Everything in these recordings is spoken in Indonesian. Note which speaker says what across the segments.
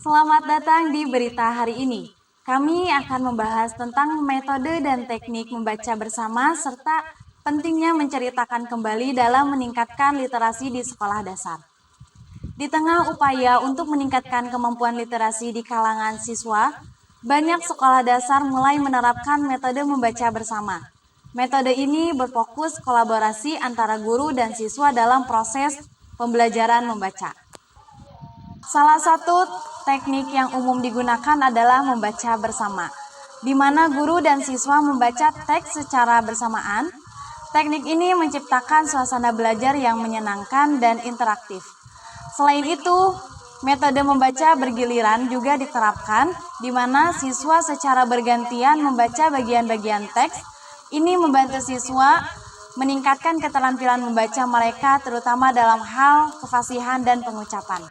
Speaker 1: Selamat datang di berita hari ini. Kami akan membahas tentang metode dan teknik membaca bersama serta pentingnya menceritakan kembali dalam meningkatkan literasi di sekolah dasar. Di tengah upaya untuk meningkatkan kemampuan literasi di kalangan siswa, banyak sekolah dasar mulai menerapkan metode membaca bersama. Metode ini berfokus kolaborasi antara guru dan siswa dalam proses pembelajaran membaca. Salah satu teknik yang umum digunakan adalah membaca bersama, di mana guru dan siswa membaca teks secara bersamaan. Teknik ini menciptakan suasana belajar yang menyenangkan dan interaktif. Selain itu, metode membaca bergiliran juga diterapkan, di mana siswa secara bergantian membaca bagian-bagian teks. Ini membantu siswa meningkatkan keterampilan membaca mereka, terutama dalam hal kefasihan dan pengucapan.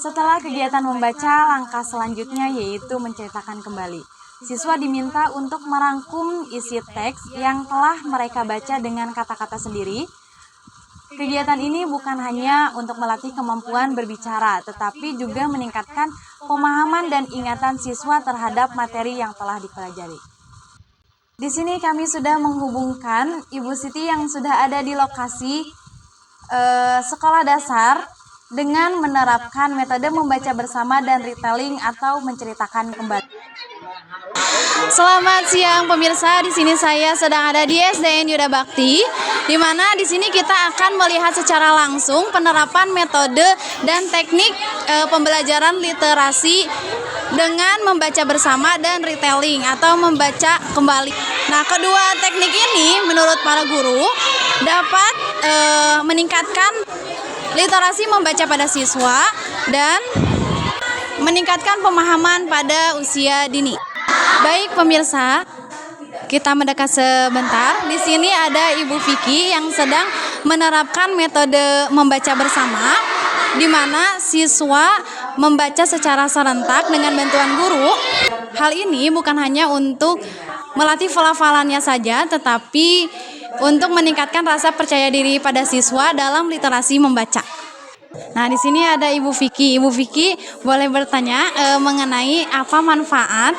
Speaker 1: Setelah kegiatan membaca, langkah selanjutnya yaitu menceritakan kembali. Siswa diminta untuk merangkum isi teks yang telah mereka baca dengan kata-kata sendiri. Kegiatan ini bukan hanya untuk melatih kemampuan berbicara, tetapi juga meningkatkan pemahaman dan ingatan siswa terhadap materi yang telah dipelajari. Di sini kami sudah menghubungkan Ibu Siti yang sudah ada di lokasi sekolah dasar dengan menerapkan metode membaca bersama dan retelling atau menceritakan kembali. Selamat siang pemirsa, di sini saya sedang ada di SDN Yuda Bakti, di mana di sini kita akan melihat secara langsung penerapan metode dan teknik pembelajaran literasi dengan membaca bersama dan retelling atau membaca kembali. Nah, kedua teknik ini menurut para guru dapat meningkatkan literasi membaca pada siswa dan meningkatkan pemahaman pada usia dini. Baik pemirsa, kita mendekat sebentar. Di sini ada Ibu Vicky yang sedang menerapkan metode membaca bersama, di mana siswa membaca secara serentak dengan bantuan guru. Hal ini bukan hanya untuk melatih pelafalannya saja, tetapi untuk meningkatkan rasa percaya diri pada siswa dalam literasi membaca. Nah, di sini ada Ibu Vicky. Ibu Vicky boleh bertanya mengenai apa manfaat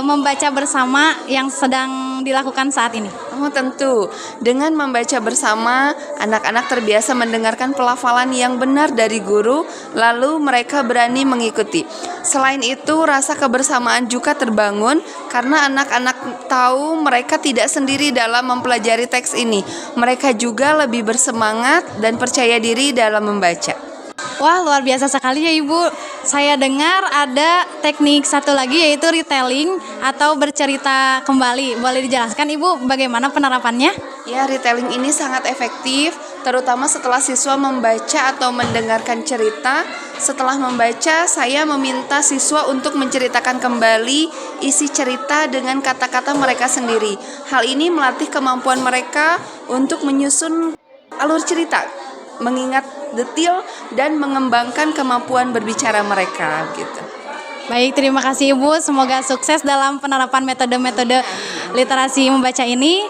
Speaker 1: membaca bersama yang sedang dilakukan saat ini?
Speaker 2: Oh, tentu. Dengan membaca bersama, anak-anak terbiasa mendengarkan pelafalan yang benar dari guru, lalu mereka berani mengikuti. Selain itu, rasa kebersamaan juga terbangun karena anak-anak tahu mereka tidak sendiri dalam mempelajari teks ini. Mereka juga lebih bersemangat dan percaya diri dalam membaca.
Speaker 1: Wah, luar biasa sekali ya Ibu. Saya dengar ada teknik satu lagi yaitu retelling atau bercerita kembali. Boleh dijelaskan Ibu bagaimana penerapannya?
Speaker 2: Ya, retelling ini sangat efektif, terutama setelah siswa membaca atau mendengarkan cerita. Setelah membaca, saya meminta siswa untuk menceritakan kembali isi cerita dengan kata-kata mereka sendiri. Hal ini melatih kemampuan mereka untuk menyusun alur cerita, mengingat detail dan mengembangkan kemampuan berbicara mereka gitu.
Speaker 1: Baik, terima kasih Ibu. Semoga sukses dalam penerapan metode-metode literasi membaca ini.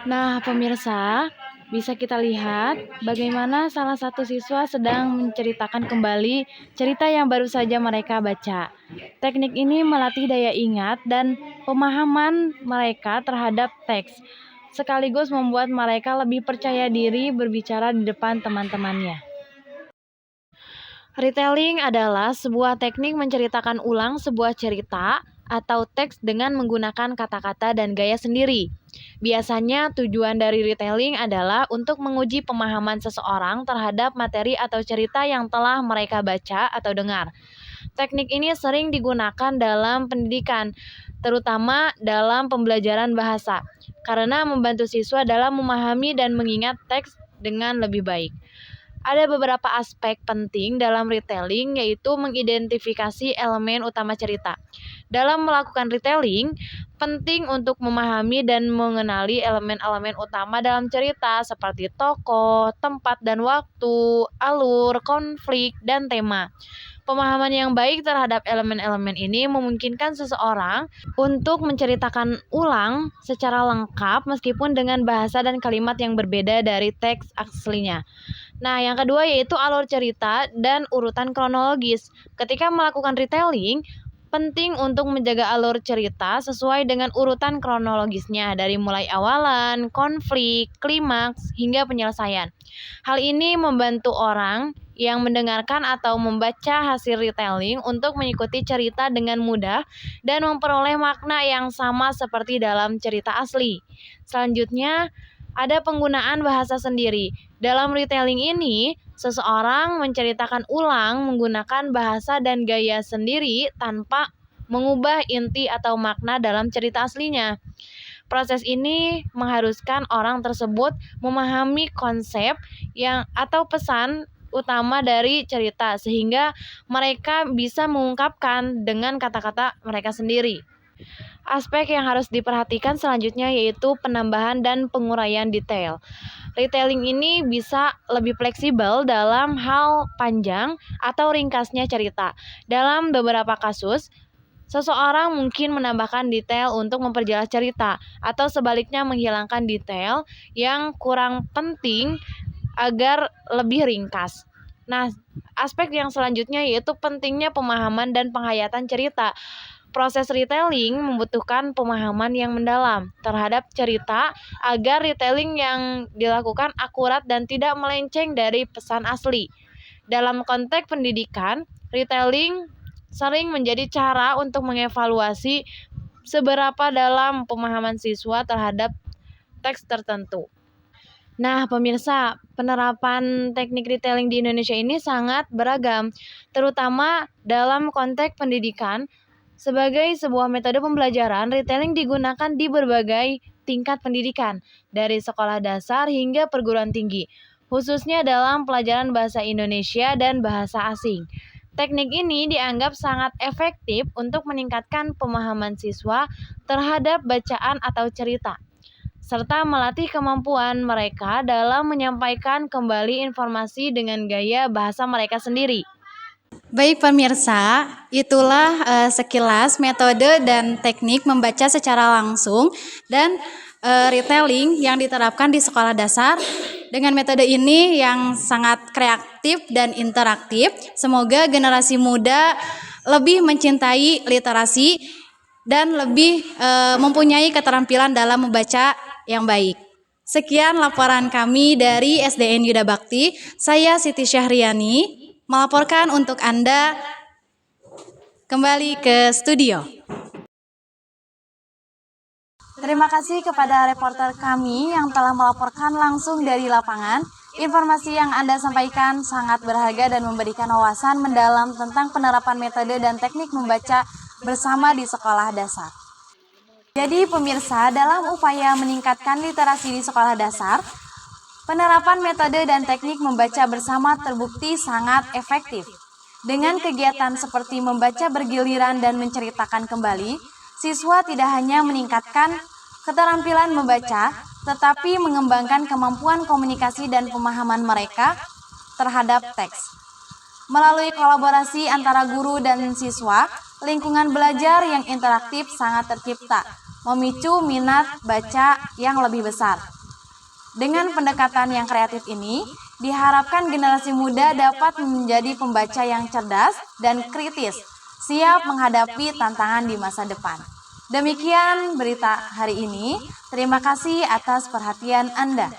Speaker 1: Nah, pemirsa, bisa kita lihat bagaimana salah satu siswa sedang menceritakan kembali cerita yang baru saja mereka baca. Teknik ini melatih daya ingat dan pemahaman mereka terhadap teks, sekaligus membuat mereka lebih percaya diri berbicara di depan teman-temannya. Retelling adalah sebuah teknik menceritakan ulang sebuah cerita atau teks dengan menggunakan kata-kata dan gaya sendiri. Biasanya tujuan dari retelling adalah untuk menguji pemahaman seseorang terhadap materi atau cerita yang telah mereka baca atau dengar. Teknik ini sering digunakan dalam pendidikan, terutama dalam pembelajaran bahasa, karena membantu siswa dalam memahami dan mengingat teks dengan lebih baik. Ada beberapa aspek penting dalam retelling, yaitu mengidentifikasi elemen utama cerita. Dalam melakukan retelling,
Speaker 3: penting untuk memahami dan mengenali elemen-elemen utama dalam cerita seperti tokoh, tempat dan waktu, alur, konflik, dan tema. Pemahaman yang baik terhadap elemen-elemen ini memungkinkan seseorang untuk menceritakan ulang secara lengkap meskipun dengan bahasa dan kalimat yang berbeda dari teks aslinya. Nah, yang kedua yaitu alur cerita dan urutan kronologis. Ketika melakukan retelling, penting untuk menjaga alur cerita sesuai dengan urutan kronologisnya dari mulai awalan, konflik, klimaks, hingga penyelesaian. Hal ini membantu orang yang mendengarkan atau membaca hasil retelling untuk mengikuti cerita dengan mudah dan memperoleh makna yang sama seperti dalam cerita asli. Selanjutnya, ada penggunaan bahasa sendiri. Dalam retelling ini, seseorang menceritakan ulang menggunakan bahasa dan gaya sendiri tanpa mengubah inti atau makna dalam cerita aslinya. Proses ini mengharuskan orang tersebut memahami konsep atau pesan utama dari cerita sehingga mereka bisa mengungkapkan dengan kata-kata mereka sendiri. Aspek yang harus diperhatikan selanjutnya yaitu penambahan dan penguraian detail. Retelling ini bisa lebih fleksibel dalam hal panjang atau ringkasnya cerita. Dalam beberapa kasus, seseorang mungkin menambahkan detail untuk memperjelas cerita atau sebaliknya menghilangkan detail yang kurang penting agar lebih ringkas. Nah, aspek yang selanjutnya yaitu pentingnya pemahaman dan penghayatan cerita. Proses retelling membutuhkan pemahaman yang mendalam terhadap cerita agar retelling yang dilakukan akurat dan tidak melenceng dari pesan asli. Dalam konteks pendidikan, retelling sering menjadi cara untuk mengevaluasi seberapa dalam pemahaman siswa terhadap teks tertentu. Nah, pemirsa, penerapan teknik retelling di Indonesia ini sangat beragam, terutama dalam konteks pendidikan. Sebagai sebuah metode pembelajaran, retelling digunakan di berbagai tingkat pendidikan, dari sekolah dasar hingga perguruan tinggi, khususnya dalam pelajaran bahasa Indonesia dan bahasa asing. Teknik ini dianggap sangat efektif untuk meningkatkan pemahaman siswa terhadap bacaan atau cerita, serta melatih kemampuan mereka dalam menyampaikan kembali informasi dengan gaya bahasa mereka sendiri.
Speaker 1: Baik pemirsa, itulah sekilas metode dan teknik membaca secara langsung dan retelling yang diterapkan di sekolah dasar. Dengan metode ini yang sangat kreatif dan interaktif, semoga generasi muda lebih mencintai literasi dan lebih mempunyai keterampilan dalam membaca yang baik. Sekian laporan kami dari SDN Yuda Bakti. Saya Siti Syahriani melaporkan untuk Anda kembali ke studio. Terima kasih kepada reporter kami yang telah melaporkan langsung dari lapangan. Informasi yang Anda sampaikan sangat berharga dan memberikan wawasan mendalam tentang penerapan metode dan teknik membaca bersama di sekolah dasar. Jadi pemirsa, dalam upaya meningkatkan literasi di sekolah dasar, penerapan metode dan teknik membaca bersama terbukti sangat efektif. Dengan kegiatan seperti membaca bergiliran dan menceritakan kembali, siswa tidak hanya meningkatkan keterampilan membaca, tetapi mengembangkan kemampuan komunikasi dan pemahaman mereka terhadap teks. Melalui kolaborasi antara guru dan siswa, lingkungan belajar yang interaktif sangat tercipta, memicu minat baca yang lebih besar. Dengan pendekatan yang kreatif ini, diharapkan generasi muda dapat menjadi pembaca yang cerdas dan kritis, siap menghadapi tantangan di masa depan. Demikian berita hari ini. Terima kasih atas perhatian Anda.